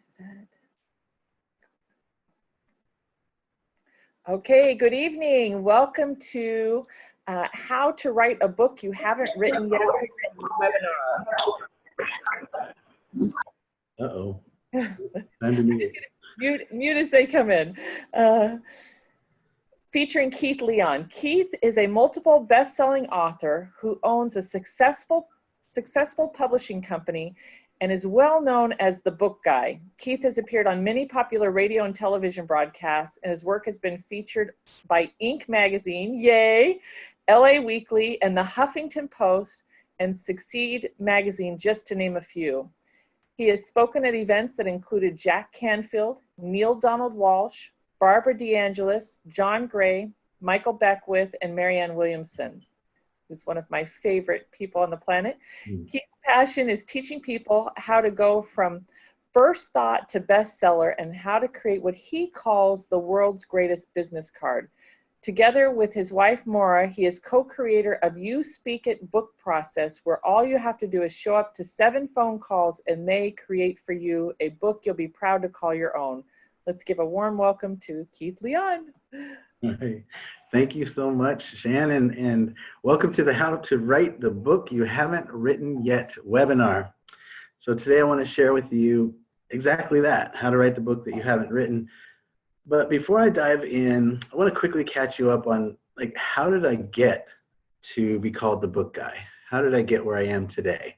said. Okay, good evening. Welcome to How to Write a Book You Haven't Written Yet webinar. Uh-oh. Time to mute. Mute as they come in. Featuring Keith Leon. Keith is a multiple best-selling author who owns a successful publishing company and is well known as the book guy. Keith has appeared on many popular radio and television broadcasts, and his work has been featured by Inc. magazine, yay, LA Weekly, and the Huffington Post, and Succeed magazine, just to name a few. He has spoken at events that included Jack Canfield, Neale Donald Walsch, Barbara Angelis, John Gray, Michael Beckwith, and Marianne Williamson, who's one of my favorite people on the planet. Keith's passion is teaching people how to go from first thought to bestseller and how to create what he calls the world's greatest business card. Together with his wife, Maura, he is co-creator of YouSpeakIt Book Process, where all you have to do is show up to 7 phone calls and they create for you a book you'll be proud to call your own. Let's give a warm welcome to Keith Leon. Hey, thank you so much, Shannon, and welcome to the How to Write the Book You Haven't Written Yet webinar. So today I want to share with you exactly that, how to write the book that you haven't written. But before I dive in, I want to quickly catch you up on, like, how did I get to be called the book guy? How did I get where I am today?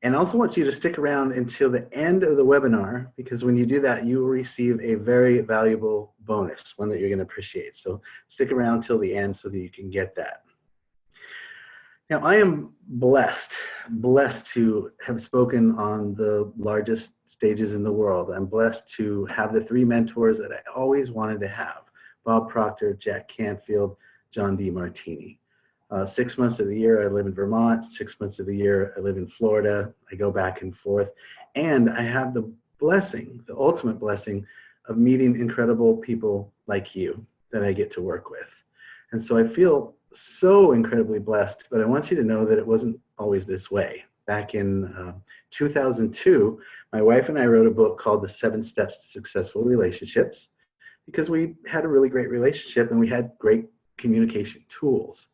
And I also want you to stick around until the end of the webinar, because when you do that, you will receive a very valuable bonus, one that you're going to appreciate. So stick around till the end so that you can get that. Now, I am blessed to have spoken on the largest stages in the world. I'm blessed to have the 3 mentors that I always wanted to have: Bob Proctor, Jack Canfield, John DeMartini. 6 months of the year I live in Vermont, 6 months of the year I live in Florida. I go back and forth, and I have the blessing, the ultimate blessing, of meeting incredible people like you that I get to work with. And so I feel so incredibly blessed, but I want you to know that it wasn't always this way. Back in 2002, my wife and I wrote a book called The 7 Steps to Successful Relationships, because we had a really great relationship and we had great communication tools.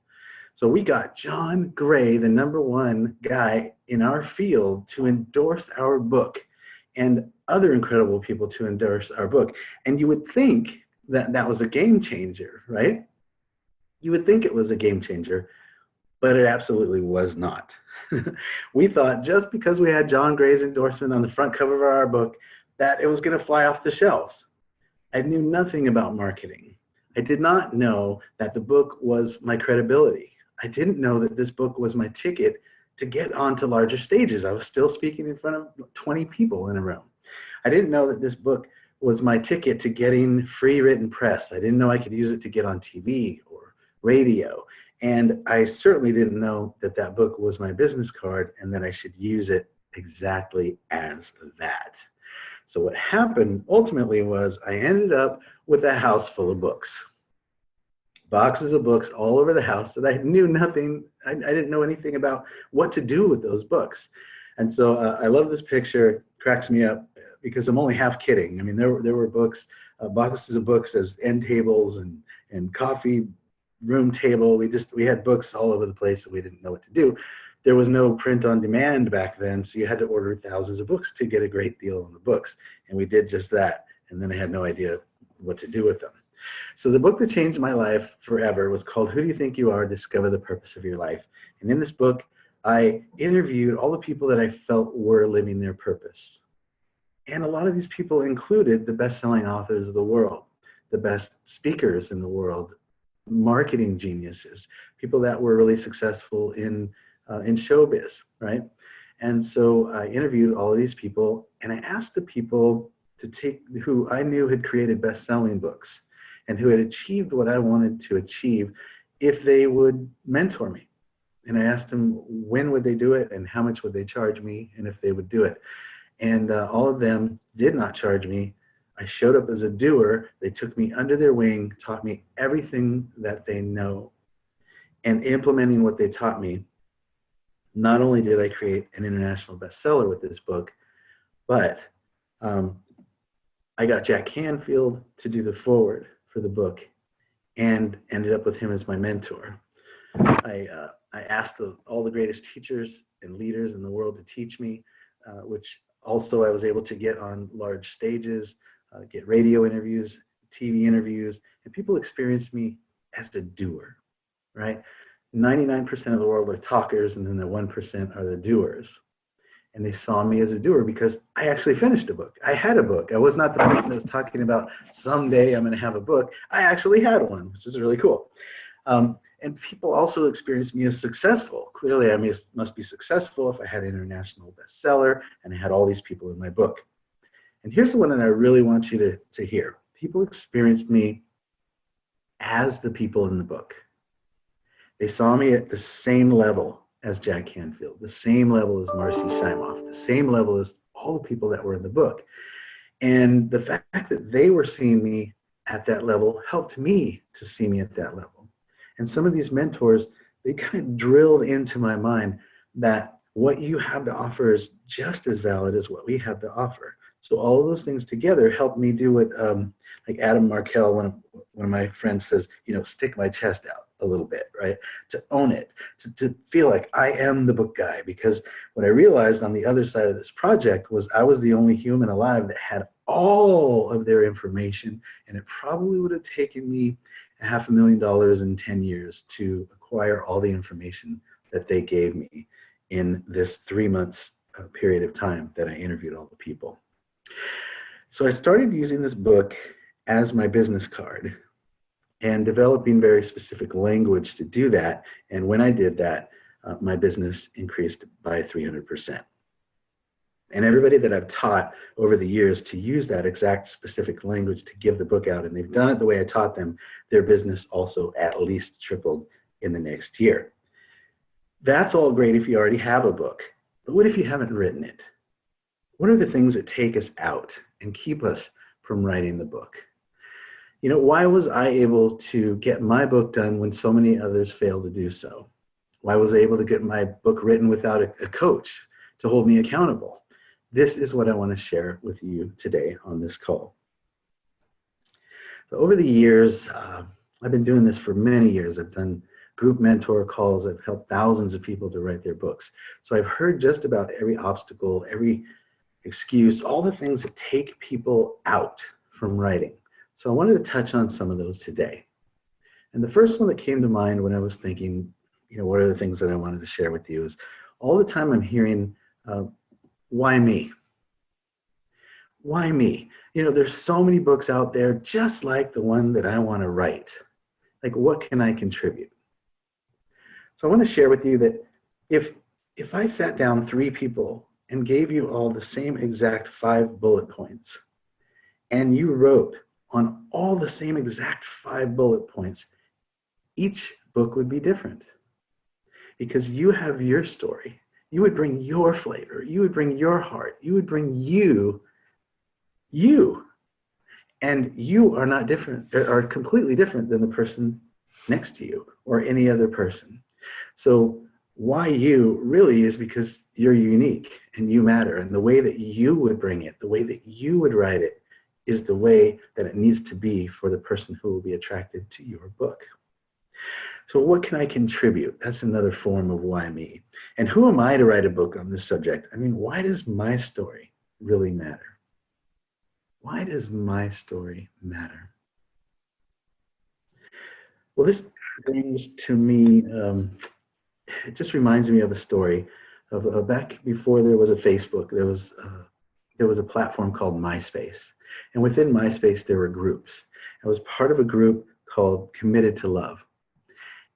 So we got John Gray, the #1 guy in our field, to endorse our book, and other incredible people to endorse our book. And you would think that that was a game changer, right? You would think it was a game changer, but it absolutely was not. We thought just because we had John Gray's endorsement on the front cover of our book, that it was going to fly off the shelves. I knew nothing about marketing. I did not know that the book was my credibility. I didn't know that this book was my ticket to get onto larger stages. I was still speaking in front of 20 people in a room. I didn't know that this book was my ticket to getting free written press. I didn't know I could use it to get on TV or radio. And I certainly didn't know that that book was my business card and that I should use it exactly as that. So what happened ultimately was I ended up with a house full of books. Boxes of books all over the house that I knew nothing, I didn't know anything about what to do with those books. And so I love this picture. It cracks me up because I'm only half kidding. I mean, there were books, boxes of books as end tables and coffee room table. We had books all over the place and we didn't know what to do. There was no print on demand back then, so you had to order thousands of books to get a great deal on the books. And we did just that. And then I had no idea what to do with them. So the book that changed my life forever was called Who Do You Think You Are? Discover the Purpose of Your Life. And in this book, I interviewed all the people that I felt were living their purpose. And a lot of these people included the best-selling authors of the world, the best speakers in the world, marketing geniuses, people that were really successful in showbiz, right? And so I interviewed all of these people, and I asked the people to take who I knew had created best-selling books and who had achieved what I wanted to achieve, if they would mentor me. And I asked them when would they do it and how much would they charge me and if they would do it. And all of them did not charge me. I showed up as a doer. They took me under their wing, taught me everything that they know. And implementing what they taught me, not only did I create an international bestseller with this book, But I got Jack Canfield to do the foreword for the book and ended up with him as my mentor. I asked all the greatest teachers and leaders in the world to teach me, which also I was able to get on large stages, get radio interviews, TV interviews, and people experienced me as a doer, right? 99% of the world are talkers, and then the 1% are the doers. And they saw me as a doer because I actually finished a book. I had a book. I was not the person that was talking about someday I'm going to have a book. I actually had one, which is really cool. And people also experienced me as successful. Clearly, I must be successful if I had an international bestseller and I had all these people in my book. And here's the one that I really want you to hear. People experienced me as the people in the book. They saw me at the same level as Jack Canfield, the same level as Marcy Shimoff, the same level as all the people that were in the book. And the fact that they were seeing me at that level helped me to see me at that level. And some of these mentors, they kind of drilled into my mind that what you have to offer is just as valid as what we have to offer. So all of those things together helped me do what, like Adam Markell, one of my friends says, stick my chest out a little bit, right? To own it, to feel like I am the book guy. Because what I realized on the other side of this project was I was the only human alive that had all of their information, and it probably would have taken me $500,000 in 10 years to acquire all the information that they gave me in this 3 months period of time that I interviewed all the people. So I started using this book as my business card and developing very specific language to do that. And when I did that, my business increased by 300%. And everybody that I've taught over the years to use that exact specific language to give the book out, and they've done it the way I taught them, their business also at least tripled in the next year. That's all great if you already have a book, but what if you haven't written it? What are the things that take us out and keep us from writing the book? Why was I able to get my book done when so many others failed to do so? Why was I able to get my book written without a coach to hold me accountable? This is what I want to share with you today on this call. So over the years, I've been doing this for many years. I've done group mentor calls. I've helped thousands of people to write their books. So I've heard just about every obstacle, every excuse, all the things that take people out from writing. So I wanted to touch on some of those today. And the first one that came to mind when I was thinking, what are the things that I wanted to share with you is all the time I'm hearing, why me? Why me? There's so many books out there just like the one that I want to write. Like, what can I contribute? So I want to share with you that if I sat down 3 people and gave you all the same exact 5 bullet points, and you wrote on all the same exact 5 bullet points, each book would be different. Because you have your story. You would bring your flavor. You would bring your heart. You would bring you. And you are not different, are completely different than the person next to you or any other person. So why you really is because you're unique and you matter. And the way that you would bring it, the way that you would write it, is the way that it needs to be for the person who will be attracted to your book. So what can I contribute? That's another form of why me. And who am I to write a book on this subject? I mean, why does my story really matter? Why does my story matter? Well, this brings to me, it just reminds me of a story of back before there was a Facebook, there was a platform called MySpace. And within MySpace, there were groups. I was part of a group called Committed to Love.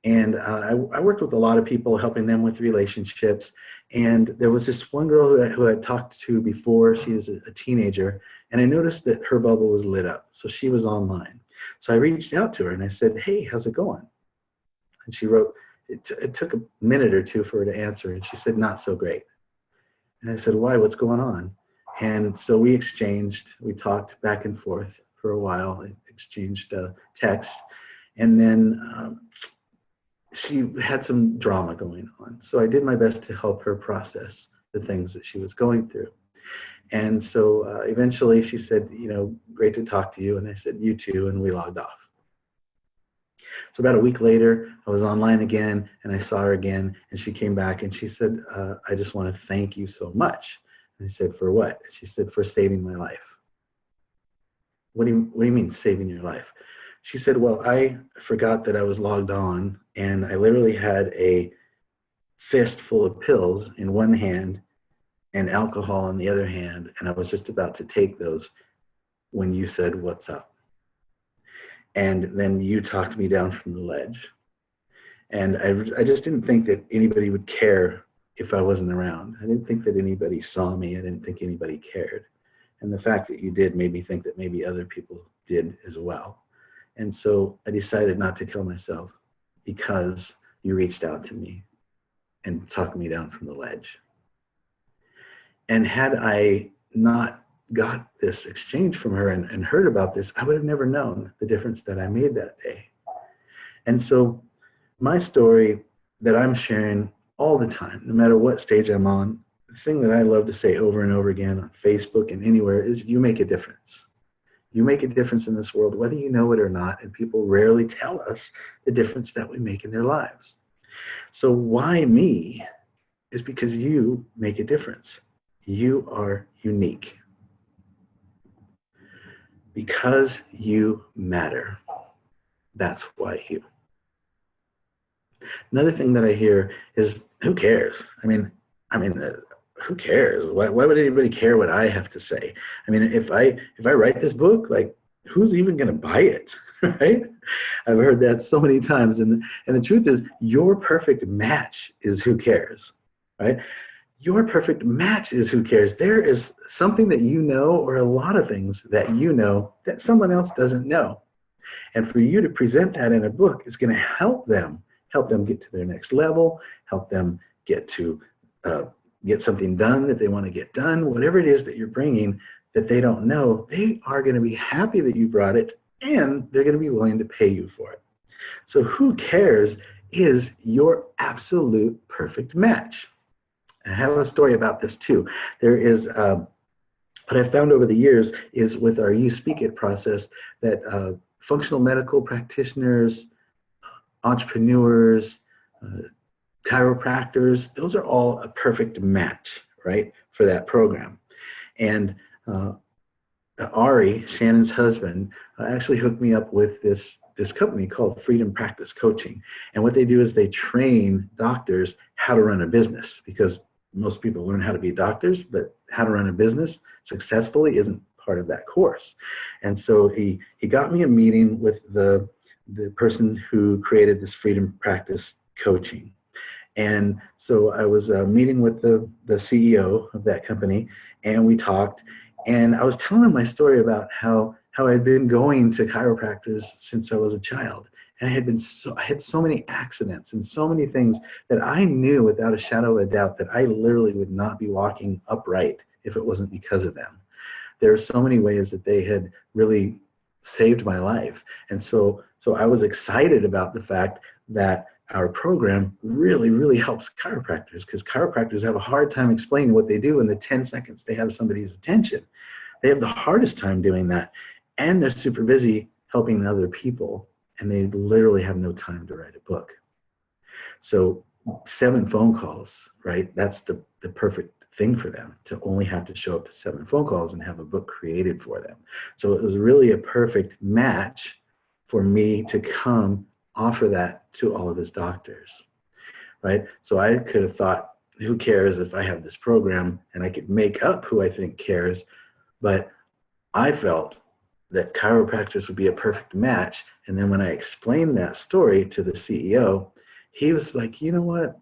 And I worked with a lot of people, helping them with relationships. And there was this one girl who I talked to before. She was a teenager. And I noticed that her bubble was lit up. So she was online. So I reached out to her and I said, hey, how's it going? And she wrote, it took a minute or two for her to answer. And she said, not so great. And I said, why? What's going on? And so we talked back and forth for a while, exchanged texts. And then she had some drama going on. So I did my best to help her process the things that she was going through. And so eventually she said, you know, great to talk to you. And I said, you too. And we logged off. So about a week later, I was online again and I saw her again and she came back and she said, I just want to thank you so much. And I said, for what? She said, for saving my life. What do you mean saving your life? She said, well, I forgot that I was logged on and I literally had a fist full of pills in one hand and alcohol in the other hand. And I was just about to take those when you said, what's up? And then you talked me down from the ledge. And I just didn't think that anybody would care if I wasn't around. I didn't think that anybody saw me. I didn't think anybody cared. And the fact that you did made me think that maybe other people did as well. And so I decided not to kill myself because you reached out to me and talked me down from the ledge. And had I not got this exchange from her and heard about this, I would have never known the difference that I made that day. And so my story that I'm sharing all the time, no matter what stage I'm on, the thing that I love to say over and over again on Facebook and anywhere is you make a difference. You make a difference in this world, whether you know it or not, and people rarely tell us the difference that we make in their lives. So why me is because you make a difference. You are unique. Because you matter. That's why you. Another thing that I hear is, who cares? I mean, who cares? Why would anybody care what I have to say? I mean, if I write this book, like, who's even going to buy it, right? I've heard that so many times, and the truth is, your perfect match is who cares, right? Your perfect match is who cares. There is something that you know, or a lot of things that you know that someone else doesn't know, and for you to present that in a book is going to help them get to their next level, help them get to get something done that they want to get done, whatever it is that you're bringing that they don't know, they are going to be happy that you brought it, and they're going to be willing to pay you for it. So who cares is your absolute perfect match. I have a story about this too. There is, what I've found over the years is with our YouSpeakIt process that functional medical practitioners, entrepreneurs, chiropractors, those are all a perfect match, right, for that program. And Ari, Shannon's husband, actually hooked me up with this company called Freedom Practice Coaching. And what they do is they train doctors how to run a business, because most people learn how to be doctors, but how to run a business successfully isn't part of that course. And so he got me a meeting with the person who created this Freedom Practice Coaching. And so I was meeting with the CEO of that company, and we talked, and I was telling him my story about how I'd been going to chiropractors since I was a child. And I had so many accidents and so many things that I knew without a shadow of a doubt that I literally would not be walking upright if it wasn't because of them. There are so many ways that they had really saved my life. And so I was excited about the fact that our program really, really helps chiropractors, because chiropractors have a hard time explaining what they do in the 10 seconds they have somebody's attention. They have the hardest time doing that. And they're super busy helping other people, and they literally have no time to write a book. So 7 phone calls, right? That's the perfect thing for them, to only have to show up to 7 phone calls and have a book created for them. So it was really a perfect match for me to come offer that to all of his doctors, right? So I could have thought, who cares if I have this program, and I could make up who I think cares, but I felt that chiropractors would be a perfect match. And then when I explained that story to the CEO, he was like, you know what?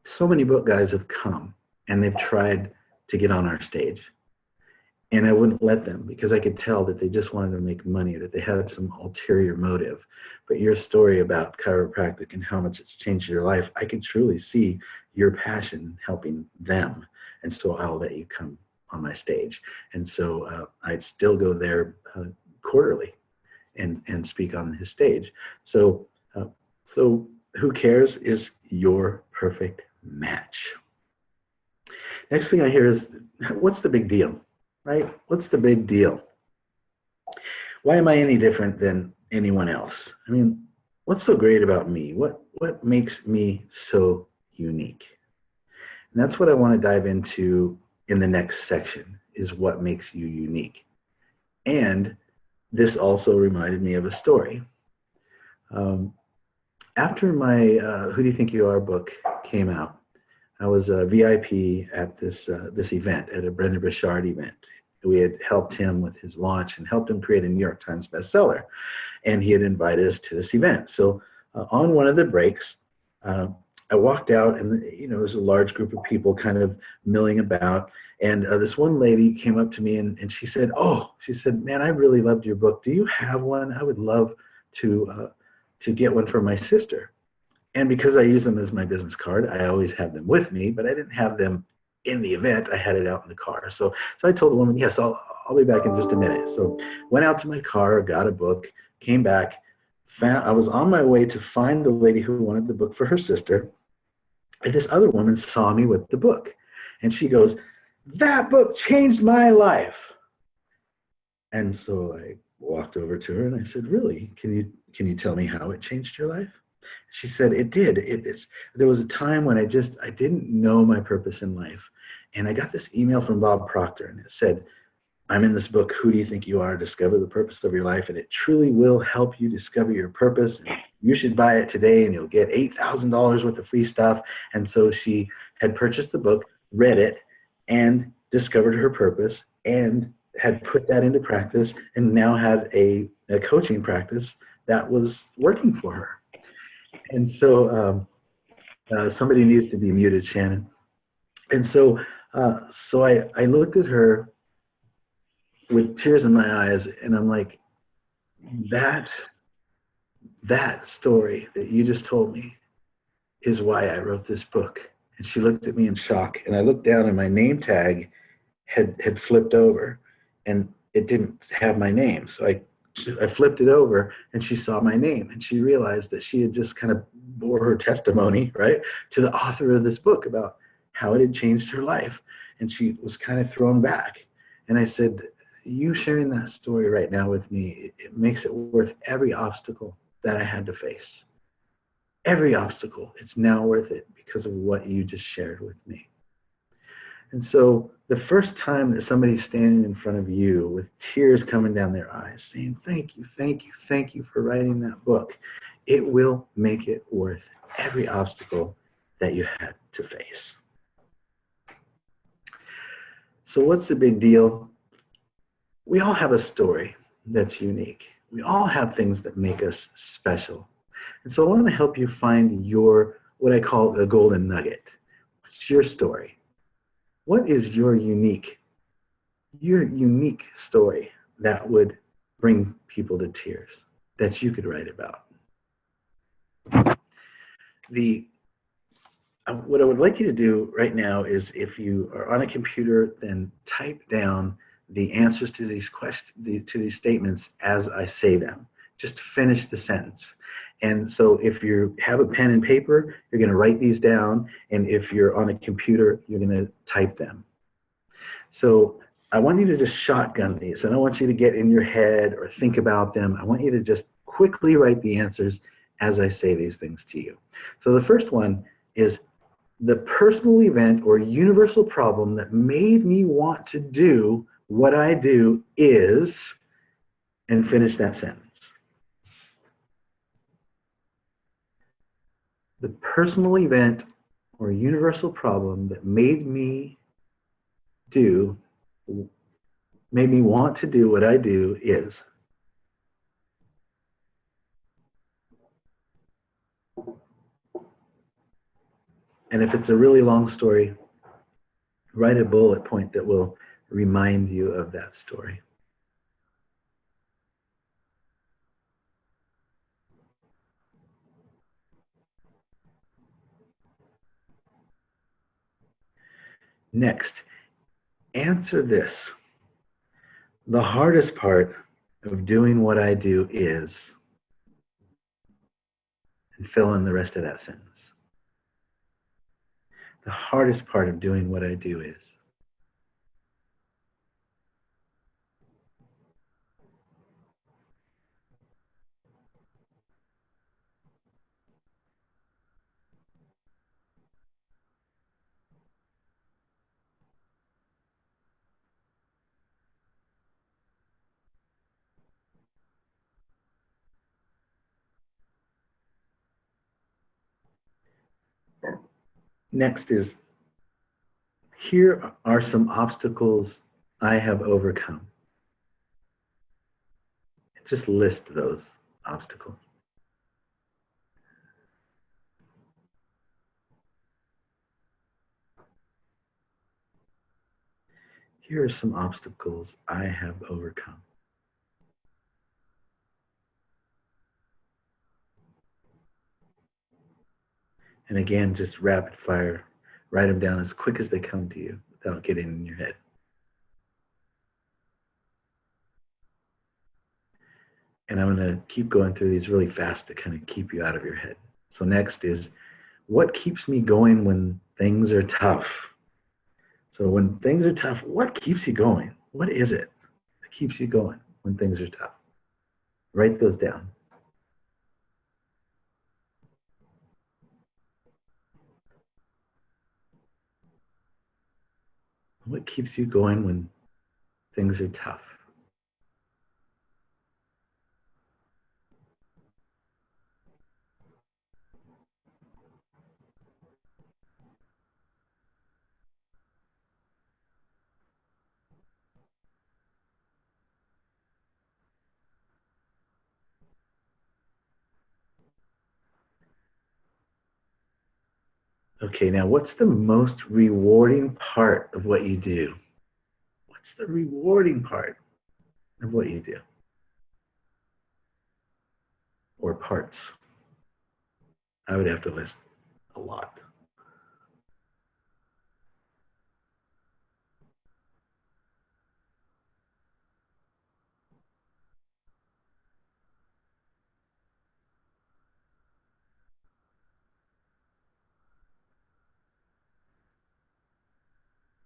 So many book guys have come and they've tried to get on our stage. And I wouldn't let them, because I could tell that they just wanted to make money, that they had some ulterior motive. But your story about chiropractic and how much it's changed your life, I could truly see your passion helping them. And so I'll let you come on my stage. And so I'd still go there quarterly and speak on his stage. So who cares is your perfect match. Next thing I hear is, what's the big deal, right? What's the big deal? Why am I any different than anyone else? I mean, what's so great about me? What makes me so unique? And that's what I want to dive into in the next section, is what makes you unique. And this also reminded me of a story. After my Who Do You Think You Are book came out, I was a VIP at this event, at a Brendon Burchard event. We had helped him with his launch and helped him create a New York Times bestseller. And he had invited us to this event. So on one of the breaks, I walked out, and there was a large group of people kind of milling about. And this one lady came up to me, and she said, man, I really loved your book. Do you have one? I would love to get one for my sister. And because I use them as my business card, I always have them with me, but I didn't have them in the event. I had it out in the car. So I told the woman, yes, I'll be back in just a minute. So went out to my car, got a book, came back, I was on my way to find the lady who wanted the book for her sister. And this other woman saw me with the book. And she goes, "That book changed my life." And so I walked over to her and I said, "Really? Can you tell me how it changed your life?" She said, "It did. There was a time when I didn't know my purpose in life. And I got this email from Bob Proctor, and it said, 'I'm in this book, Who Do You Think You Are? Discover the Purpose of Your Life. And it truly will help you discover your purpose. And you should buy it today, and you'll get $8,000 worth of free stuff.'" And so she had purchased the book, read it, and discovered her purpose, and had put that into practice, and now had a coaching practice that was working for her. And so somebody needs to be muted, Shannon. And so I looked at her with tears in my eyes, and I'm like, that story that you just told me is why I wrote this book. And she looked at me in shock, and I looked down, and my name tag had flipped over, and it didn't have my name. So I flipped it over, and she saw my name, and she realized that she had just kind of bore her testimony, right, to the author of this book about how it had changed her life. And she was kind of thrown back. And I said, "You sharing that story right now with me, it makes it worth every obstacle that I had to face. Every obstacle, it's now worth it because of what you just shared with me." And so the first time that somebody's standing in front of you with tears coming down their eyes saying, "Thank you, thank you, thank you for writing that book," it will make it worth every obstacle that you had to face. So what's the big deal? We all have a story that's unique. We all have things that make us special. And so I want to help you find what I call a golden nugget. It's your story. What is your unique story that would bring people to tears, that you could write about? What I would like you to do right now is, if you are on a computer, then type down the answers to these to these statements as I say them. Just finish the sentence. And so if you have a pen and paper, you're going to write these down. And if you're on a computer, you're going to type them. So I want you to just shotgun these. I don't want you to get in your head or think about them. I want you to just quickly write the answers as I say these things to you. So the first one is, the personal event or universal problem that made me want to do what I do is, and finish that sentence. The personal event or universal problem that made me want to do what I do is. And if it's a really long story, write a bullet point that will remind you of that story. Next, answer this. The hardest part of doing what I do is, and fill in the rest of that sentence. the hardest part of doing what I do is. Next is, here are some obstacles I have overcome. Just list those obstacles. Here are some obstacles I have overcome. And again, just rapid fire, write them down as quick as they come to you without getting in your head. And I'm going to keep going through these really fast to kind of keep you out of your head. So next is, what keeps me going when things are tough? So when things are tough, what keeps you going? What is it that keeps you going when things are tough? Write those down. What keeps you going when things are tough? Okay, now what's the most rewarding part of what you do? What's the rewarding part of what you do? Or parts? I would have to list a lot.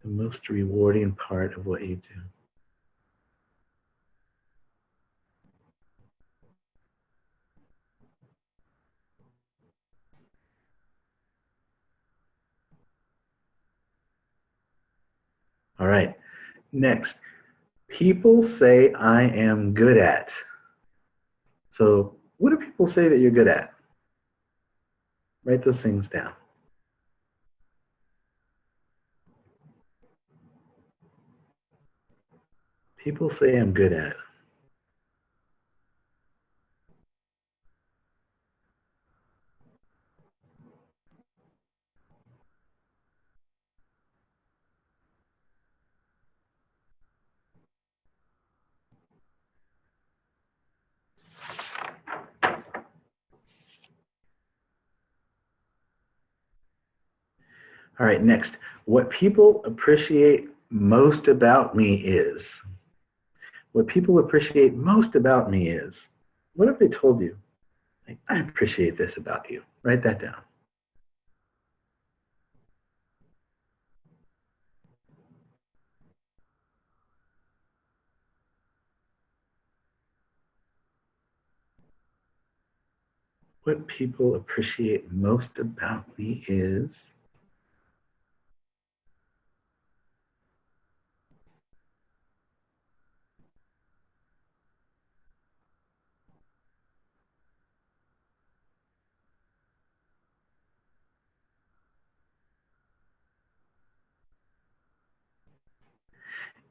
The most rewarding part of what you do. All right, next, people say I am good at. So what do people say that you're good at? Write those things down. People say I'm good at. All right, next, what people appreciate most about me is. What people appreciate most about me is. What have they told you? Like, I appreciate this about you. Write that down. What people appreciate most about me is.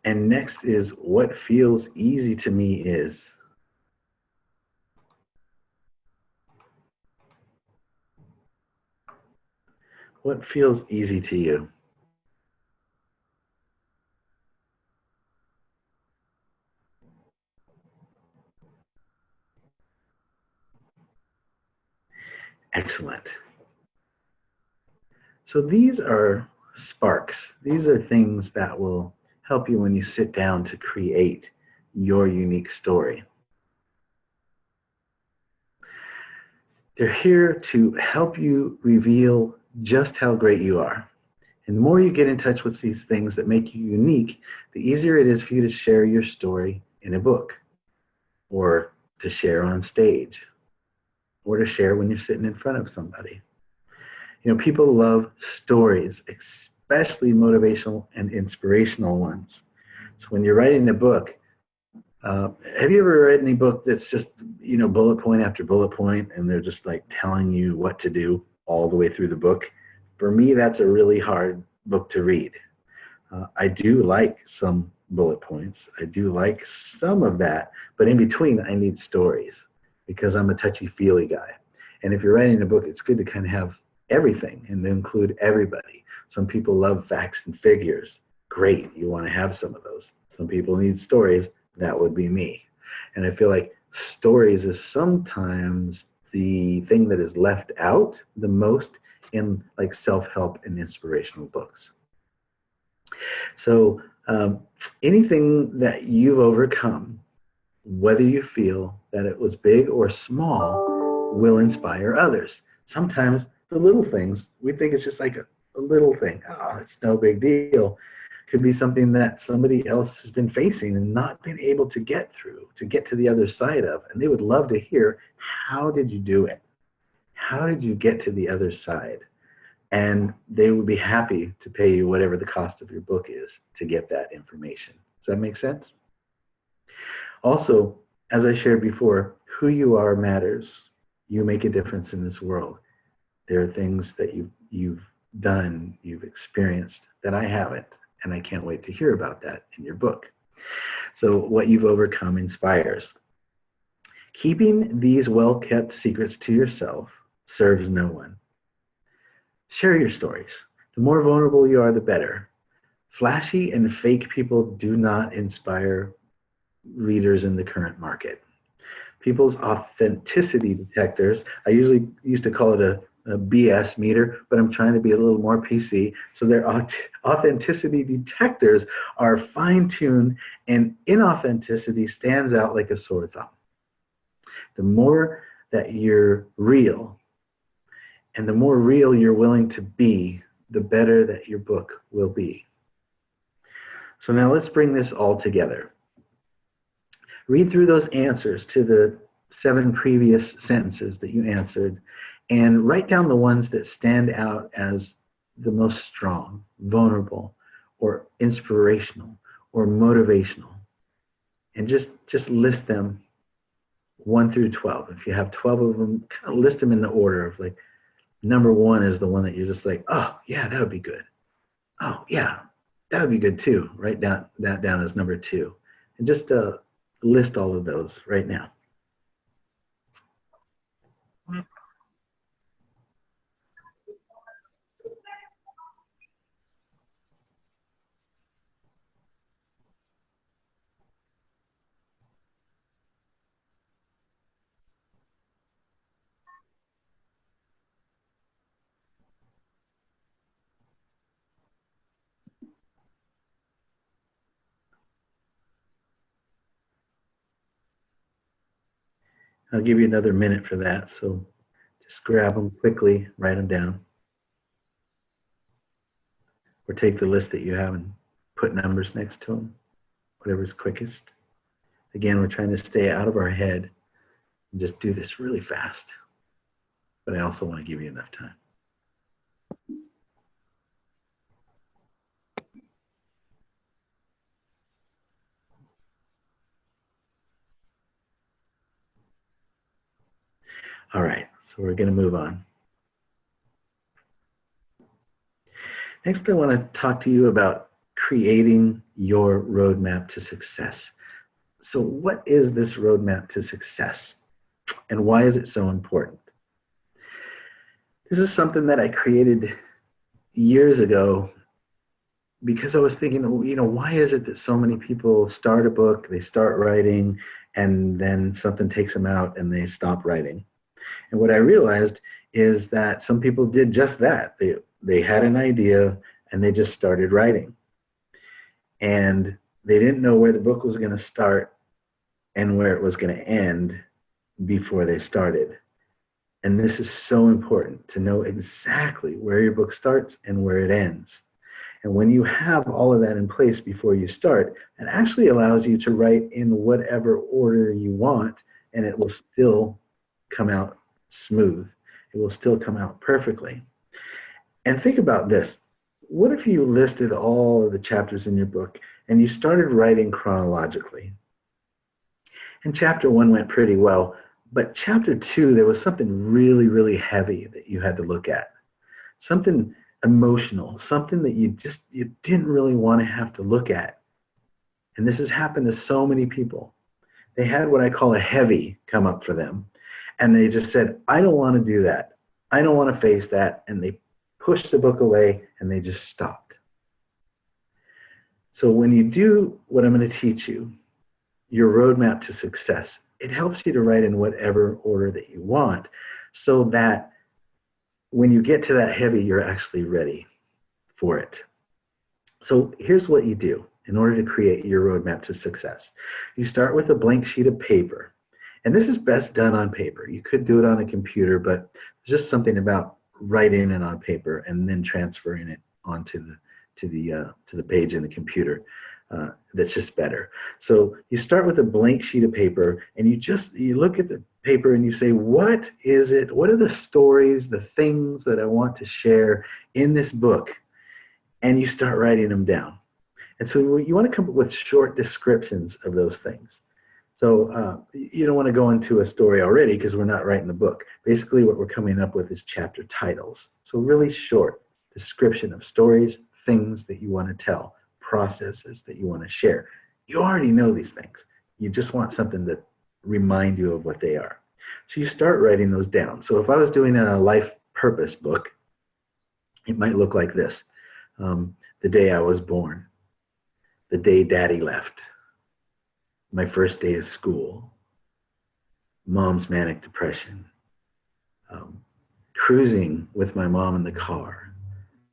And next is, what feels easy to me is. What feels easy to you? Excellent. So these are sparks. These are things that will help you when you sit down to create your unique story. They're here to help you reveal just how great you are. And the more you get in touch with these things that make you unique, the easier it is for you to share your story in a book, or to share on stage, or to share when you're sitting in front of somebody. You know, people love stories, especially motivational and inspirational ones. So when you're writing a book, have you ever read any book that's just, you know, bullet point after bullet point, and they're just like telling you what to do all the way through the book? For me, that's a really hard book to read. I do like some bullet points. I do like some of that, but in between, I need stories because I'm a touchy-feely guy. And if you're writing a book, it's good to kind of have everything and include everybody. Some people love facts and figures. Great, you want to have some of those. Some people need stories. That would be me. And I feel like stories is sometimes the thing that is left out the most in like self-help and inspirational books. So anything that you've overcome, whether you feel that it was big or small, will inspire others. Sometimes the little things, we think it's just like a little thing. Oh, it's no big deal. Could be something that somebody else has been facing and not been able to get through, to get to the other side of. And they would love to hear, how did you do it? How did you get to the other side? And they would be happy to pay you whatever the cost of your book is to get that information. Does that make sense? Also, as I shared before, who you are matters. You make a difference in this world. There are things that you've done, you've experienced that I haven't. And I can't wait to hear about that in your book. So what you've overcome inspires. Keeping these well-kept secrets to yourself serves no one. Share your stories. The more vulnerable you are, the better. Flashy and fake people do not inspire readers in the current market. People's authenticity detectors, I usually used to call it a BS meter, but I'm trying to be a little more PC. So their authenticity detectors are fine-tuned, and inauthenticity stands out like a sore thumb. The more that you're real, and the more real you're willing to be, the better that your book will be. So now let's bring this all together. Read through those answers to the 7 previous sentences that you answered, and write down the ones that stand out as the most strong, vulnerable, or inspirational, or motivational. And just list them 1 through 12. If you have 12 of them, kind of list them in the order of like, number 1 is the one that you're just like, oh yeah, that would be good. Oh yeah, that would be good too. Write that down as number 2. And just list all of those right now. I'll give you another minute for that, so just grab them quickly, write them down. Or take the list that you have and put numbers next to them, whatever's quickest. Again, we're trying to stay out of our head and just do this really fast. But I also want to give you enough time. All right, so we're going to move on. Next, I want to talk to you about creating your roadmap to success. So what is this roadmap to success? And why is it so important? This is something that I created years ago because I was thinking, you know, why is it that so many people start a book, they start writing, and then something takes them out and they stop writing? And what I realized is that some people did just that. They had an idea and they just started writing. And they didn't know where the book was going to start and where it was going to end before they started. And this is so important, to know exactly where your book starts and where it ends. And when you have all of that in place before you start, it actually allows you to write in whatever order you want, and it will still come out smooth. It will still come out perfectly. And think about this. What if you listed all of the chapters in your book and you started writing chronologically? And chapter 1 went pretty well, but chapter 2, there was something really, really heavy that you had to look at. Something emotional, something that you didn't really want to have to look at. And this has happened to so many people. They had what I call a heavy come up for them, and they just said, I don't want to do that. I don't want to face that. And they pushed the book away and they just stopped. So when you do what I'm going to teach you, your roadmap to success, it helps you to write in whatever order that you want, so that when you get to that heavy, you're actually ready for it. So here's what you do in order to create your roadmap to success. You start with a blank sheet of paper. And this is best done on paper. You could do it on a computer, but there's just something about writing it on paper and then transferring it onto the page in the computer that's just better. So you start with a blank sheet of paper, and you look at the paper and you say, what is it? What are the stories, the things that I want to share in this book? And you start writing them down. And so you want to come up with short descriptions of those things. So you don't want to go into a story already because we're not writing the book. Basically, what we're coming up with is chapter titles. So really short description of stories, things that you want to tell, processes that you want to share. You already know these things. You just want something to remind you of what they are. So you start writing those down. So if I was doing a life purpose book, it might look like this. The day I was born, the day Daddy left, my first day of school, Mom's manic depression, cruising with my mom in the car,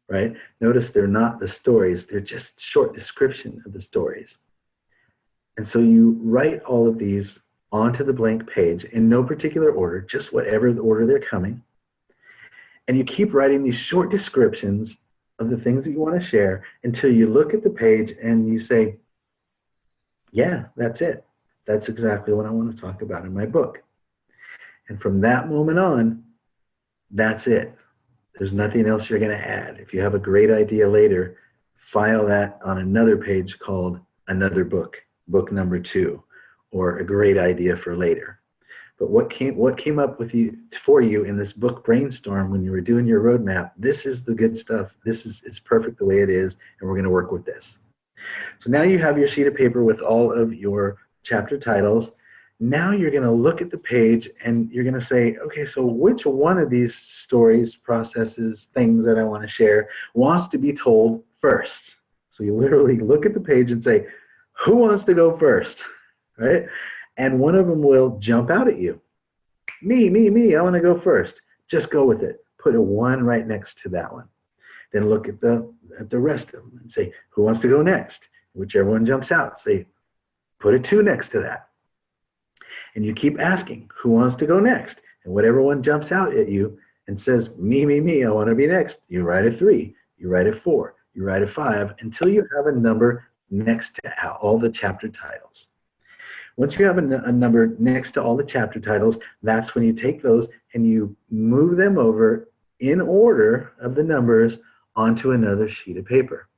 right? Notice they're not the stories, they're just short description of the stories. And so you write all of these onto the blank page in no particular order, just whatever the order they're coming. And you keep writing these short descriptions of the things that you want to share until you look at the page and you say, yeah, that's it. That's exactly what I want to talk about in my book. And from that moment on, that's it. There's nothing else you're going to add. If you have a great idea later, file that on another page called another book, book number 2, or a great idea for later. But what came up for you in this book brainstorm when you were doing your roadmap, this is the good stuff. It's perfect the way it is, and we're going to work with this. So now you have your sheet of paper with all of your chapter titles. Now you're going to look at the page and you're going to say, okay, so which one of these stories, processes, things that I want to share wants to be told first? So you literally look at the page and say, who wants to go first, right? And one of them will jump out at you. Me, I want to go first. Just go with it. Put a 1 right next to that one. Then look at the rest of them and say, who wants to go next? Whichever one jumps out, say, put a 2 next to that. And you keep asking, who wants to go next? And whatever one jumps out at you and says, me, I want to be next, you write a 3, you write a 4, you write a 5, until you have a number next to all the chapter titles. Once you have a number next to all the chapter titles, that's when you take those and you move them over in order of the numbers onto another sheet of paper.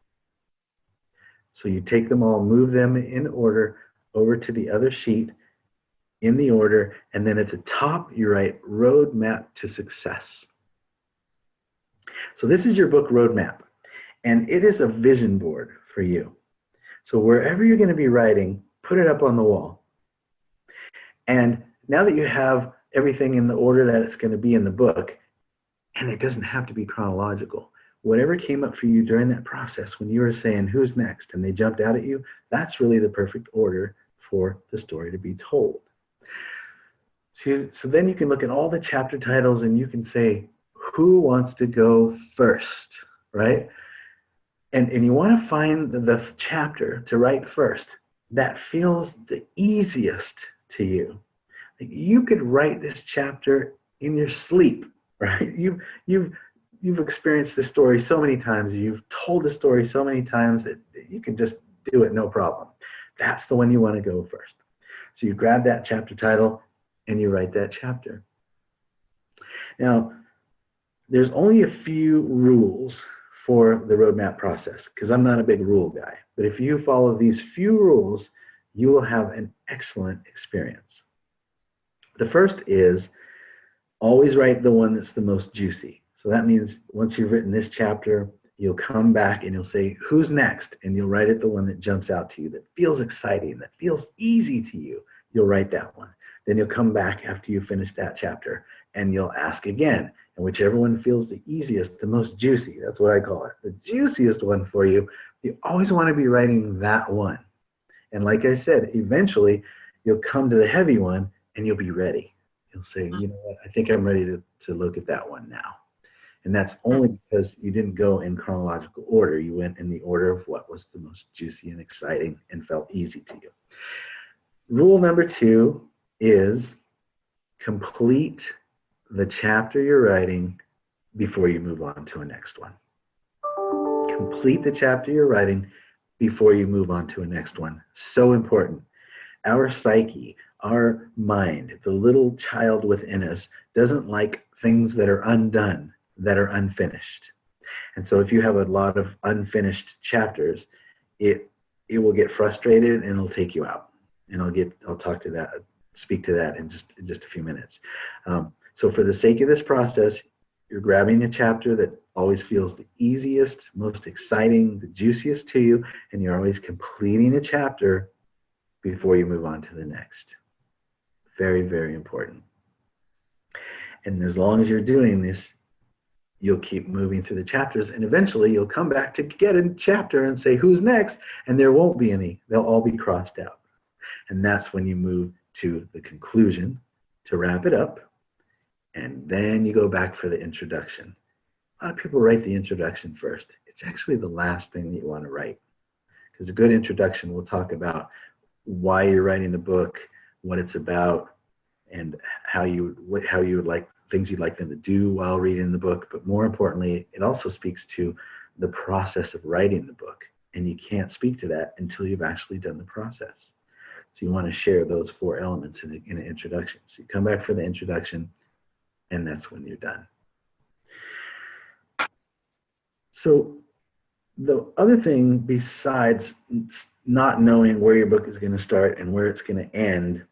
So you take them all, move them in order over to the other sheet in the order, and then at the top you write roadmap to success. So this is your book roadmap, and it is a vision board for you. So wherever you're going to be writing, put it up on the wall. And now that you have everything in the order that it's going to be in the book, and it doesn't have to be chronological, whatever came up for you during that process when you were saying who's next and they jumped out at you, that's really the perfect order for the story to be told. So then you can look at all the chapter titles and you can say, who wants to go first, right? And you want to find the chapter to write first that feels the easiest to you. Like you could write this chapter in your sleep, right? You've you've experienced this story so many times, you've told the story so many times that you can just do it no problem. That's the one you want to go first. So you grab that chapter title and you write that chapter. Now, there's only a few rules for the roadmap process, because I'm not a big rule guy. But if you follow these few rules, you will have an excellent experience. The first is always write the one that's the most juicy. So that means once you've written this chapter, you'll come back and you'll say, who's next? And you'll write it the one that jumps out to you, that feels exciting, that feels easy to you. You'll write that one. Then you'll come back after you finish that chapter and you'll ask again. And whichever one feels the easiest, the most juicy, that's what I call it, the juiciest one for you, you always want to be writing that one. And like I said, eventually you'll come to the heavy one and you'll be ready. You'll say, you know what, I think I'm ready to look at that one now. And that's only because you didn't go in chronological order. You went in the order of what was the most juicy and exciting and felt easy to you. Rule number 2 is complete the chapter you're writing before you move on to a next one. Complete the chapter you're writing before you move on to a next one. So important. Our psyche, our mind, the little child within us doesn't like things that are undone, that are unfinished. And so if you have a lot of unfinished chapters, it will get frustrated and it'll take you out. And I'll speak to that in just a few minutes. So for the sake of this process, you're grabbing a chapter that always feels the easiest, most exciting, the juiciest to you, and you're always completing a chapter before you move on to the next. Very, very important. And as long as you're doing this, you'll keep moving through the chapters, and eventually you'll come back to get a chapter and say, who's next? And there won't be any. They'll all be crossed out. And that's when you move to the conclusion to wrap it up. And then you go back for the introduction. A lot of people write the introduction first. It's actually the last thing that you want to write. Because a good introduction will talk about why you're writing the book, what it's about, and how you would like things you'd like them to do while reading the book. But more importantly, it also speaks to the process of writing the book. And you can't speak to that until you've actually done the process. So you want to share those 4 elements in an introduction. So you come back for the introduction, and that's when you're done. So the other thing besides not knowing where your book is going to start and where it's going to end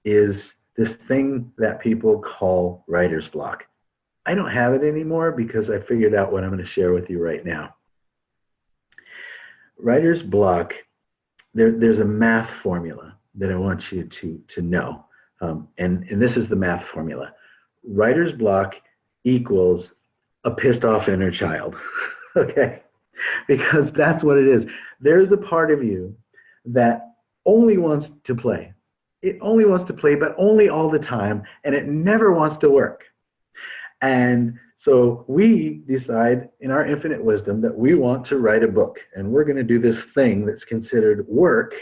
is this thing that people call writer's block. I don't have it anymore because I figured out what I'm going to share with you right now. Writer's block, there's a math formula that I want you to know. And this is the math formula. Writer's block equals a pissed off inner child, okay? Because that's what it is. There's a part of you that only wants to play. It only wants to play, but only all the time, and it never wants to work. And so we decide in our infinite wisdom that we want to write a book, and we're going to do this thing that's considered work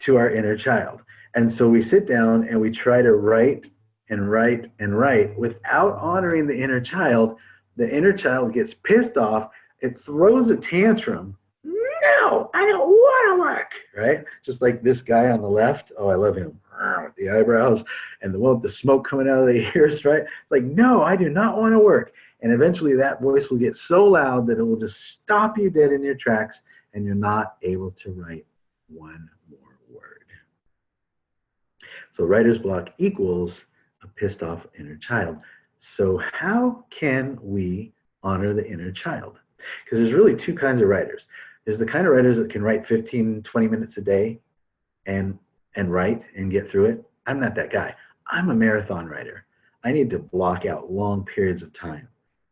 to our inner child. And so we sit down and we try to write and write and write without honoring the inner child. The inner child gets pissed off. It throws a tantrum. No, I don't want to work, right? Just like this guy on the left. Oh, I love him. With the eyebrows and the one with the smoke coming out of the ears, right? Like, no, I do not want to work. And eventually that voice will get so loud that it will just stop you dead in your tracks and you're not able to write one more word. So writer's block equals a pissed off inner child. So how can we honor the inner child? Because there's really 2 kinds of writers. There's the kind of writers that can write 15, 20 minutes a day and write and get through it. I'm not that guy. I'm a marathon writer. I need to block out long periods of time,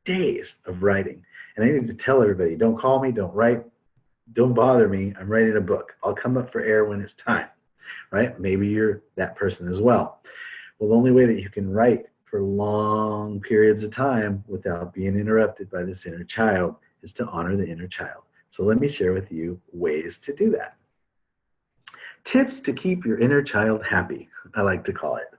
days of writing. And I need to tell everybody, don't call me, don't write, don't bother me. I'm writing a book. I'll come up for air when it's time, right? Maybe you're that person as well. Well, the only way that you can write for long periods of time without being interrupted by this inner child is to honor the inner child. So let me share with you ways to do that. Tips to keep your inner child happy, I like to call it.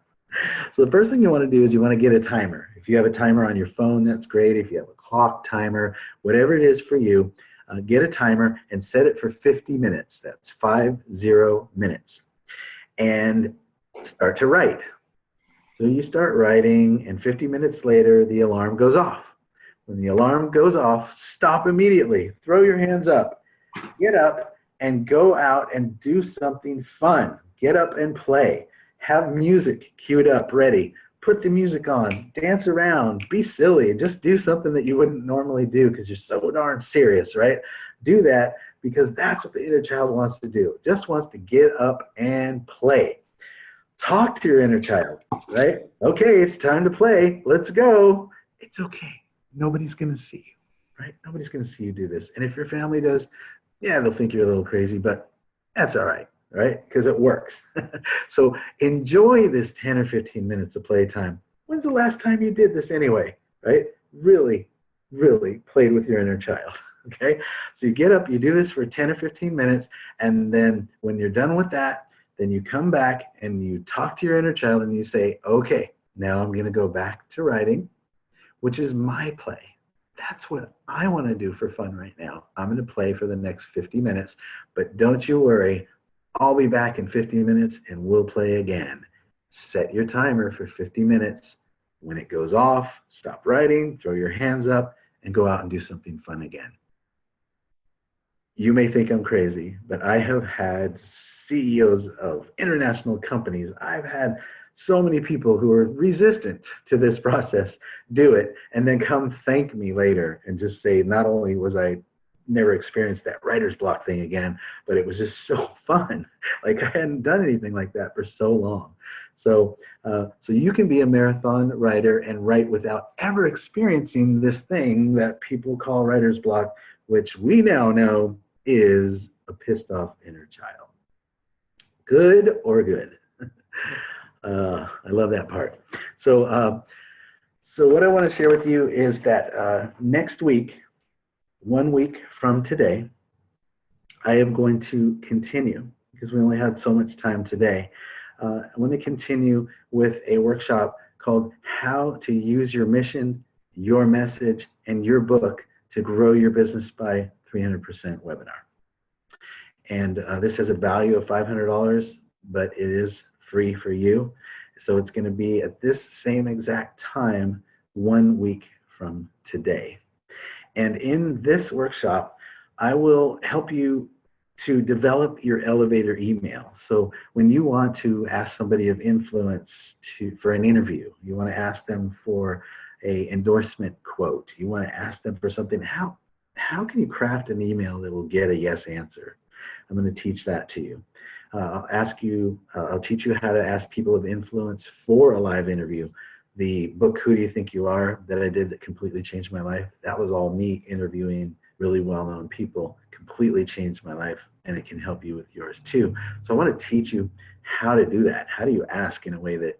So the first thing you want to do is you want to get a timer. If you have a timer on your phone, that's great. If you have a clock timer, whatever it is for you, get a timer and set it for 50 minutes. That's 50 minutes. And start to write. So you start writing, and 50 minutes later, the alarm goes off. When the alarm goes off, stop immediately. Throw your hands up. Get up and go out and do something fun. Get up and play. Have music queued up, ready. Put the music on. Dance around. Be silly. Just do something that you wouldn't normally do because you're so darn serious, right? Do that because that's what the inner child wants to do. Just wants to get up and play. Talk to your inner child, right? Okay, it's time to play. Let's go. It's okay. Nobody's going to see you, right? Nobody's going to see you do this. And if your family does, yeah, they'll think you're a little crazy, but that's all right, right? Because it works. So enjoy this 10 or 15 minutes of playtime. When's the last time you did this anyway, right? Really, really played with your inner child, okay? So you get up, you do this for 10 or 15 minutes, and then when you're done with that, then you come back and you talk to your inner child and you say, okay, now I'm going to go back to writing, which is my play. That's what I want to do for fun right now. I'm going to play for the next 50 minutes, but don't you worry. I'll be back in 50 minutes and we'll play again. Set your timer for 50 minutes. When it goes off, stop writing, throw your hands up, and go out and do something fun again. You may think I'm crazy, but I have had CEOs of international companies. I've had so many people who are resistant to this process do it and then come thank me later and just say, not only was I never experienced that writer's block thing again, but it was just so fun. Like I hadn't done anything like that for so long. So you can be a marathon writer and write without ever experiencing this thing that people call writer's block, which we now know is a pissed off inner child. Good or good? I love that part. So what I want to share with you is that next week, 1 week from today, I am going to continue, because we only had so much time today. I'm going to continue with a workshop called How to Use Your Mission, Your Message, and Your Book to Grow Your Business by 300% webinar. And this has a value of $500, but it is free for you. So it's going to be at this same exact time 1 week from today. And in this workshop, I will help you to develop your elevator email. So when you want to ask somebody of influence for an interview, you want to ask them for an endorsement quote, you want to ask them for something, how can you craft an email that will get a yes answer? I'm going to teach that to you. I'll teach you how to ask people of influence for a live interview. The book, Who Do You Think You Are, that I did that completely changed my life, that was all me interviewing really well-known people, completely changed my life, and it can help you with yours too. So I want to teach you how to do that. How do you ask in a way that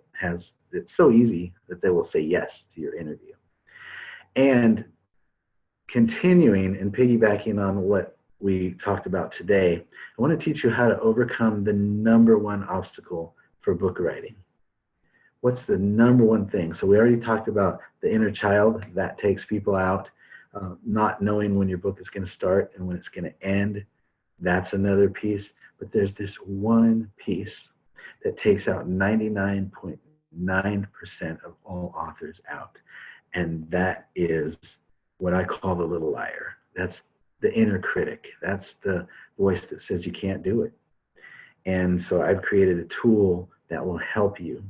it's so easy that they will say yes to your interview? And continuing and piggybacking on what we talked about today, I want to teach you how to overcome the #1 obstacle for book writing. What's the #1 thing? So we already talked about the inner child that takes people out, not knowing when your book is going to start and when it's going to end. That's another piece. But there's this one piece that takes out 99.9% of all authors out. And that is what I call the little liar. That's the inner critic. That's the voice that says you can't do it. And so I've created a tool that will help you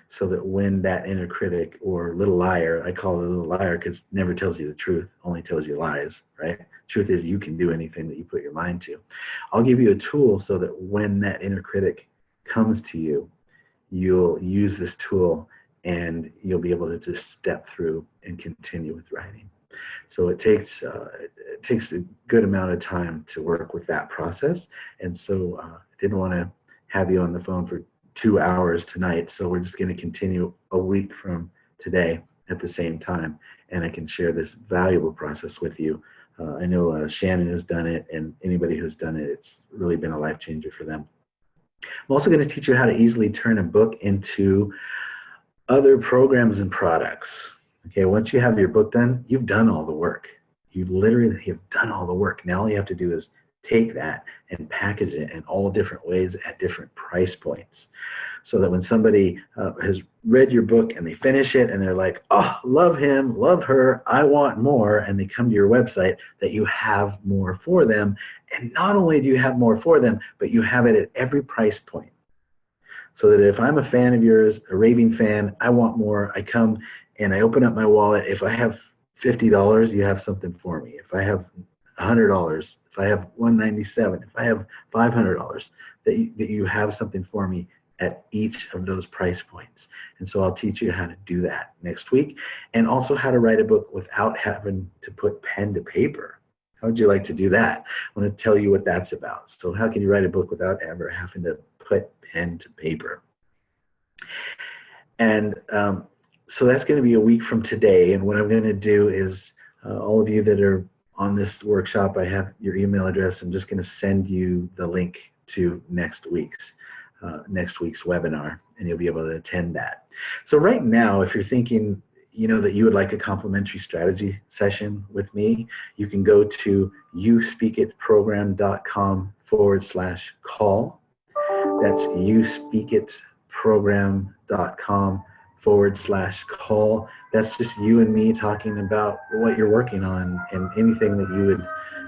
so that when that inner critic or little liar, I call it a little liar because it never tells you the truth, only tells you lies, right? Truth is you can do anything that you put your mind to. I'll give you a tool so that when that inner critic comes to you, you'll use this tool and you'll be able to just step through and continue with writing. So it takes a good amount of time to work with that process. And so I didn't want to have you on the phone for 2 hours tonight. So we're just going to continue a week from today at the same time. And I can share this valuable process with you. I know Shannon has done it, and anybody who's done it, it's really been a life changer for them. I'm also going to teach you how to easily turn a book into Other programs and products. Okay, once you have your book done, you've done all the work. You literally have done all the work. Now all you have to do is take that and package it in all different ways at different price points. So that when somebody has read your book and they finish it and they're like, oh, love him, love her, I want more, and they come to your website, that you have more for them. And not only do you have more for them, but you have it at every price point. So that if I'm a fan of yours, a raving fan, I want more, I come and I open up my wallet. If I have $50, you have something for me. If I have $100, if I have $197, if I have $500, that you have something for me at each of those price points. And so I'll teach you how to do that next week, and also how to write a book without having to put pen to paper. How would you like to do that? I want to tell you what that's about. So how can you write a book without ever having to put pen to paper? And so that's going to be a week from today. And what I'm going to do is all of you that are on this workshop, I have your email address. I'm just going to send you the link to next week's webinar, and you'll be able to attend that. So right now, if you're thinking, that you would like a complimentary strategy session with me, you can go to youspeakitprogram.com/call. That's youspeakitprogram.com/call. That's just you and me talking about what you're working on and anything that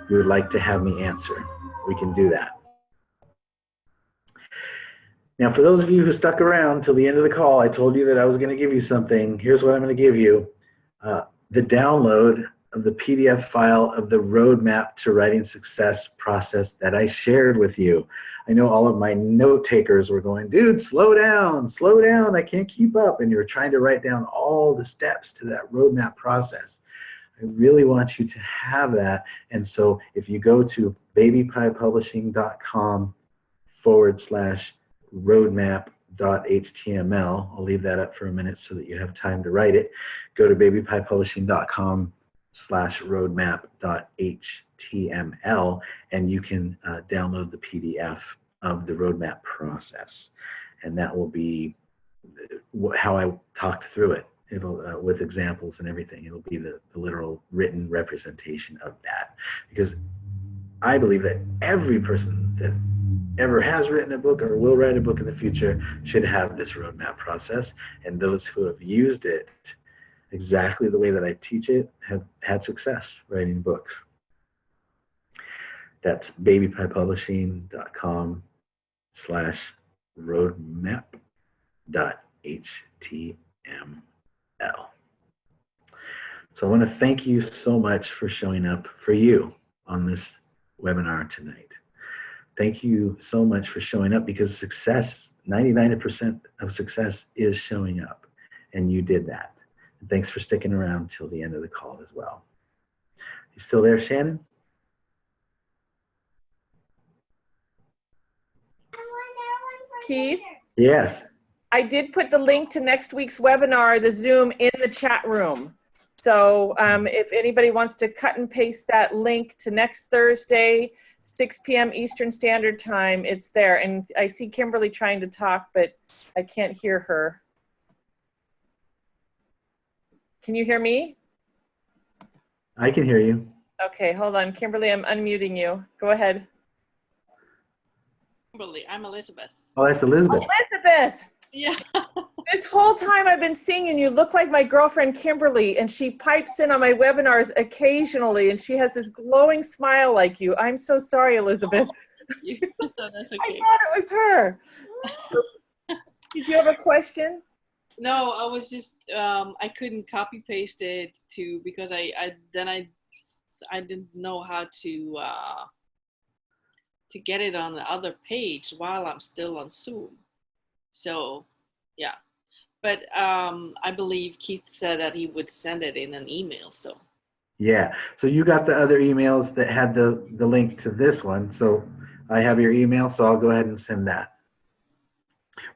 you would like to have me answer. We can do that. Now, for those of you who stuck around till the end of the call, I told you that I was going to give you something. Here's what I'm going to give you. The download of the PDF file of the roadmap to writing success process that I shared with you. I know all of my note takers were going, dude, slow down, I can't keep up. And you're trying to write down all the steps to that roadmap process. I really want you to have that. And so if you go to babypiepublishing.com/roadmap.html. I'll leave that up for a minute so that you have time to write it. Go to babypiepublishing.com/roadmap.html, and you can download the PDF of the roadmap process. And that will be how I talked through it. It'll with examples and everything. It'll be the literal written representation of that. Because I believe that every person that ever has written a book or will write a book in the future should have this roadmap process. And those who have used it exactly the way that I teach it have had success writing books. That's babypiepublishing.com/roadmap.html. So I want to thank you so much for showing up for you on this webinar tonight. Thank you so much for showing up, because success, 99% of success is showing up, and you did that. And thanks for sticking around till the end of the call as well. You still there, Shannon? Keith? Yes. I did put the link to next week's webinar, the Zoom, in the chat room. So if anybody wants to cut and paste that link to next Thursday, 6 p.m. Eastern Standard Time, it's there. And I see Kimberly trying to talk, but I can't hear her. Can you hear me? I can hear you. Okay, hold on. Kimberly, I'm unmuting you. Go ahead. Kimberly, I'm Elizabeth. Oh, that's Elizabeth. Elizabeth! Yeah. This whole time I've been seeing you look like my girlfriend Kimberly, and she pipes in on my webinars occasionally, and she has this glowing smile like you. I'm so sorry, Elizabeth. Oh, that's okay. I thought it was her. Did you have a question? No, I was just I couldn't copy paste it because I didn't know how to get it on the other page while I'm still on Zoom. So, yeah. But I believe Keith said that he would send it in an email. So. Yeah. So you got the other emails that had the link to this one. So I have your email, so I'll go ahead and send that.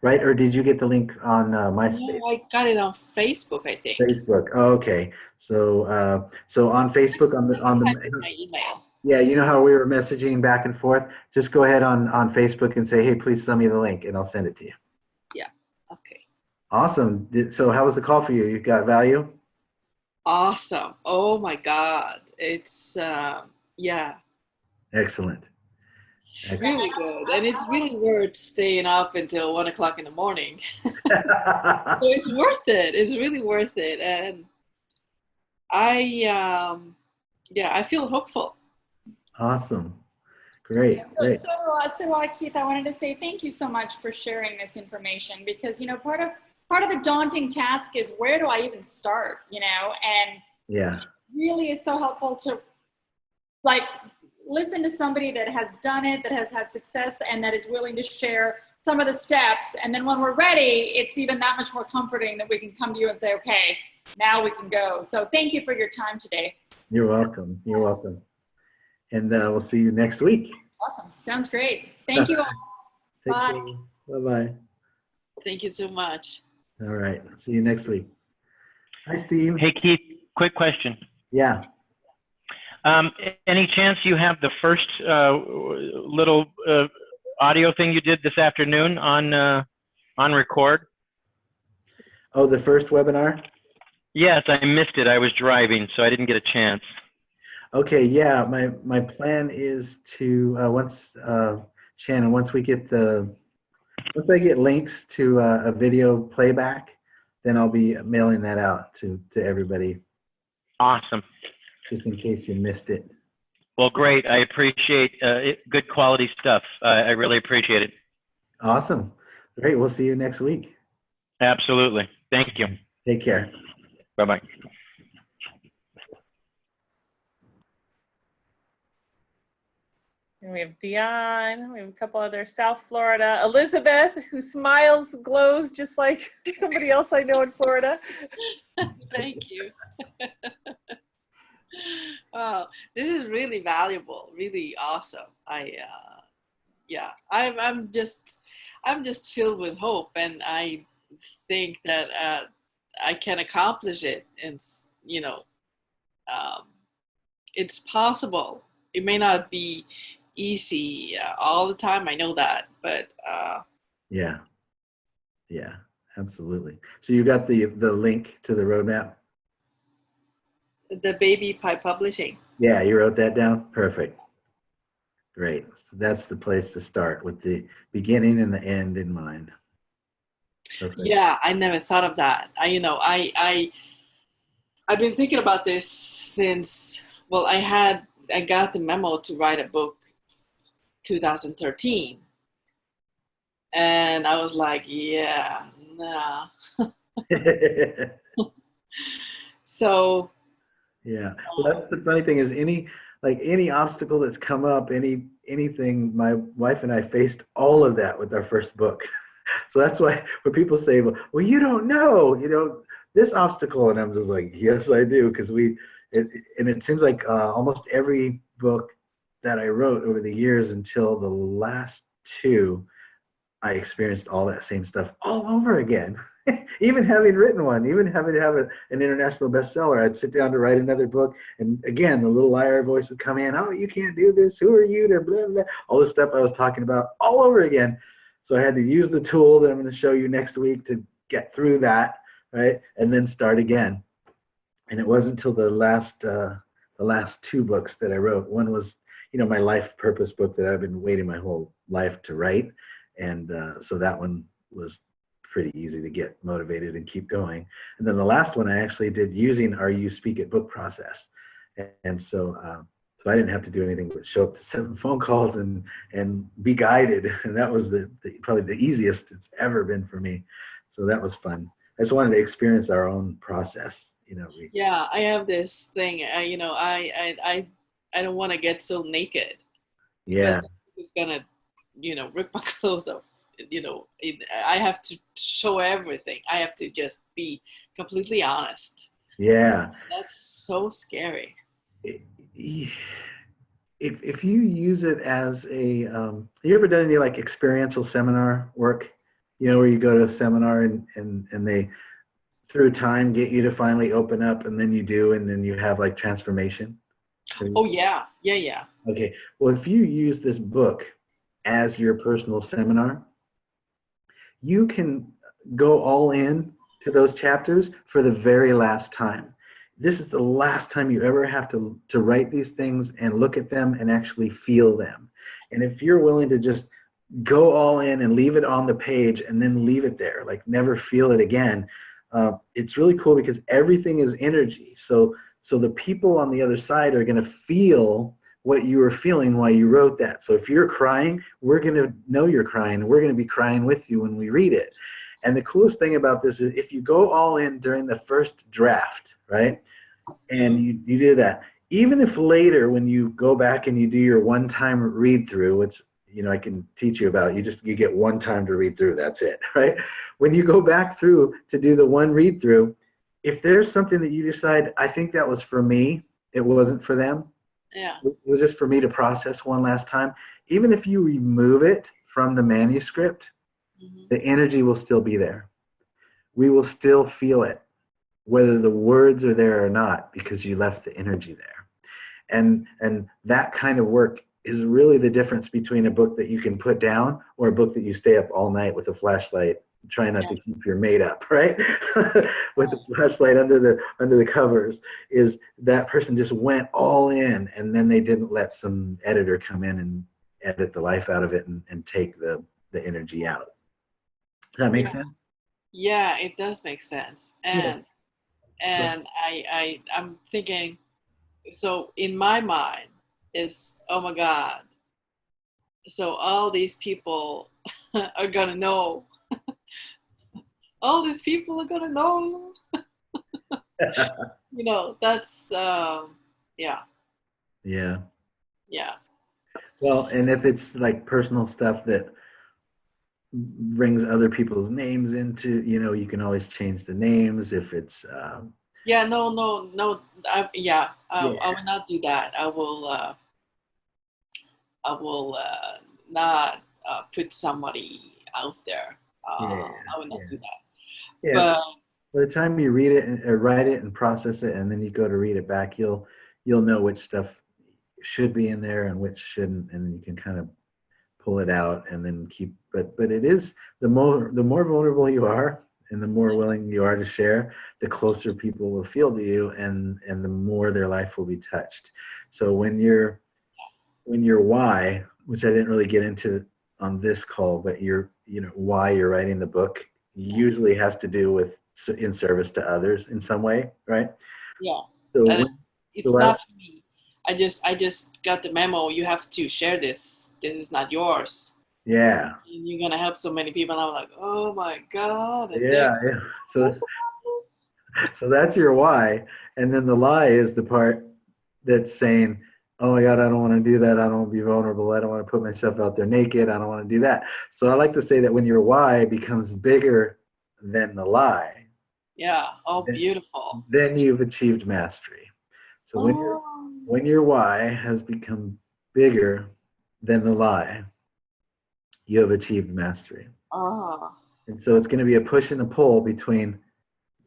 Right? Or did you get the link on MySpace? No, I got it on Facebook, I think. Facebook. Oh, okay. So so on Facebook on the my email. Yeah, you know how we were messaging back and forth? Just go ahead on Facebook and say, hey, please send me the link, and I'll send it to you. Yeah. Okay. Awesome. So how was the call for you? You got value? Awesome. Oh my God. It's, yeah, Excellent. really good. And it's really worth staying up until 1 o'clock in the morning. So it's worth it. It's really worth it. And yeah, I feel hopeful. Awesome. Great. Great. So do I, Keith. I wanted to say thank you so much for sharing this information, because, you know, part of the daunting task is, where do I even start, you know? And Yeah. it really is so helpful to, like, listen to somebody that has done it, that has had success, and that is willing to share some of the steps. And then when we're ready, it's even that much more comforting that we can come to you and say, okay, now we can go. So thank you for your time today. You're welcome. You're welcome. And we'll see you next week. Awesome. Sounds great. Thank you all. Bye. Bye-bye. Thank you so much. All right. See you next week. Hi, Steve. Hey, Keith, quick question. Yeah. Any chance you have the first little audio thing you did this afternoon on record? Oh, the first webinar? Yes, I missed it. I was driving, so I didn't get a chance. Okay, yeah. My plan is to Shannon, once I get links to a video playback, then I'll be mailing that out to everybody. Awesome. Just in case you missed it. Well, great. I appreciate good quality stuff. I really appreciate it. Awesome. Great. We'll see you next week. Absolutely. Thank you. Take care. Bye-bye. And we have Dion, we have a couple other South Florida. Elizabeth, who smiles, glows just like somebody else I know in Florida. Thank you. Wow, this is really valuable, really awesome. Yeah, I'm just filled with hope, and I think that I can accomplish it, and you know, it's possible. It may not be easy all the time, I know that, but Yeah, absolutely. So you got the link to the roadmap? the Baby Pie Publishing. Yeah, you wrote that down? Perfect. Great. So that's the place to start, with the beginning and the end in mind. Perfect. Yeah, I never thought of that. I've been thinking about this since, well, I got the memo to write a book 2013, and I was like, yeah, nah. So Yeah, well, that's the funny thing is, any obstacle that's come up, anything, my wife and I faced all of that with our first book. So that's why when people say, well, you don't know, this obstacle, and I'm just like, yes, I do, because it seems like almost every book that I wrote over the years until the last two, I experienced all that same stuff all over again. Even having written one, even having to have an international bestseller, I'd sit down to write another book, and again, the little liar voice would come in. Oh, you can't do this. Who are you to blah, blah. All the stuff I was talking about all over again. So I had to use the tool that I'm going to show you next week to get through that, right? And then start again. And it wasn't until the last two books that I wrote. One was, my life purpose book that I've been waiting my whole life to write. And so that one was pretty easy to get motivated and keep going. And then the last one I actually did using our YouSpeakIt Book Process. And so I didn't have to do anything but show up to 7 phone calls and be guided. And that was probably the easiest it's ever been for me. So that was fun. I just wanted to experience our own process. yeah, I have this thing. I don't want to get so naked. Yeah. Because it's gonna, rip my clothes off. I have to show everything. I have to just be completely honest. Yeah. That's so scary. If you use it as a, have you ever done any like experiential seminar work? Where you go to a seminar and they, through time, get you to finally open up, and then you do, and then you have like transformation. Oh yeah. Okay. Well, if you use this book as your personal seminar, you can go all in to those chapters for the very last time. This is the last time you ever have to write these things and look at them and actually feel them. And if you're willing to just go all in and leave it on the page and then leave it there, like never feel it again, it's really cool because everything is energy. So the people on the other side are going to feel what you were feeling while you wrote that. So if you're crying, we're going to know you're crying. We're going to be crying with you when we read it. And the coolest thing about this is if you go all in during the first draft, right, and you do that, even if later when you go back and you do your one-time read through, which I can teach you about, you get one time to read through, that's it, right? When you go back through to do the one read through, if there's something that you decide, I think that was for me, it wasn't for them, yeah, it was just for me to process one last time, even if you remove it from the manuscript, the energy will still be there. We will still feel it, whether the words are there or not, because you left the energy there. And that kind of work is really the difference between a book that you can put down or a book that you stay up all night with a flashlight trying not to keep your mate up, right? With the flashlight under the covers, is that person just went all in and then they didn't let some editor come in and edit the life out of it and take the energy out. Does that make sense? Yeah, it does make sense. And I'm thinking, so in my mind is, oh my God, so all these people are gonna know. All these people are gonna know. That's yeah. Well, and if it's like personal stuff that brings other people's names into, you can always change the names if it's no, I will not do that. I will not put somebody out there. I will not do that. But by the time you read it and write it and process it, and then you go to read it back, you'll know which stuff should be in there and which shouldn't, and you can kind of pull it out and then keep. But it is the more vulnerable you are, and the more willing you are to share, the closer people will feel to you, and the more their life will be touched. So when your why, which I didn't really get into on this call, but why you're writing the book usually has to do with in service to others in some way, right? Yeah. So it's not for me. I just got the memo. You have to share this. This is not yours. Yeah. And you're gonna help so many people. And I'm like, oh my God. Yeah. So that's your why, and then the lie is the part that's saying, oh my God, I don't want to do that. I don't want to be vulnerable. I don't want to put myself out there naked. I don't want to do that. So I like to say that when your why becomes bigger than the lie. Yeah. Oh, beautiful. Then you've achieved mastery. So when your why has become bigger than the lie, you have achieved mastery. And so it's going to be a push and a pull between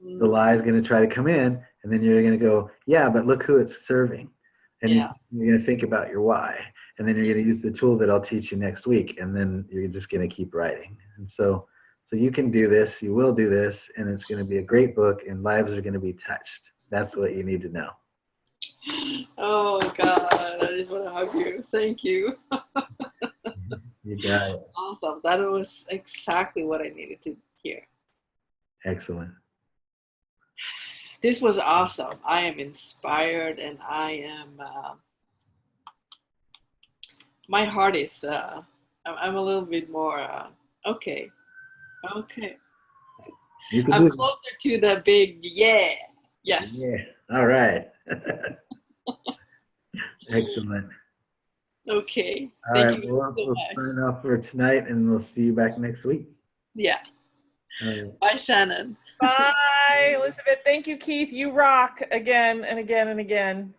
the lie is going to try to come in, and then you're going to go, yeah, but look who it's serving. And you're going to think about your why. And then you're going to use the tool that I'll teach you next week. And then you're just going to keep writing. And so you can do this, you will do this, and it's going to be a great book, and lives are going to be touched. That's what you need to know. Oh, God, I just want to hug you. Thank you. You got it. Awesome. That was exactly what I needed to hear. Excellent. This was awesome. I am inspired, and I am, my heart is, I'm a little bit more, okay. I'm closer to the big yes. Yeah. All right. Excellent. Okay. All right. We'll sign off for tonight, and we'll see you back next week. Yeah. All right. Bye, Shannon. Bye, Elizabeth. Thank you, Keith. You rock again and again and again.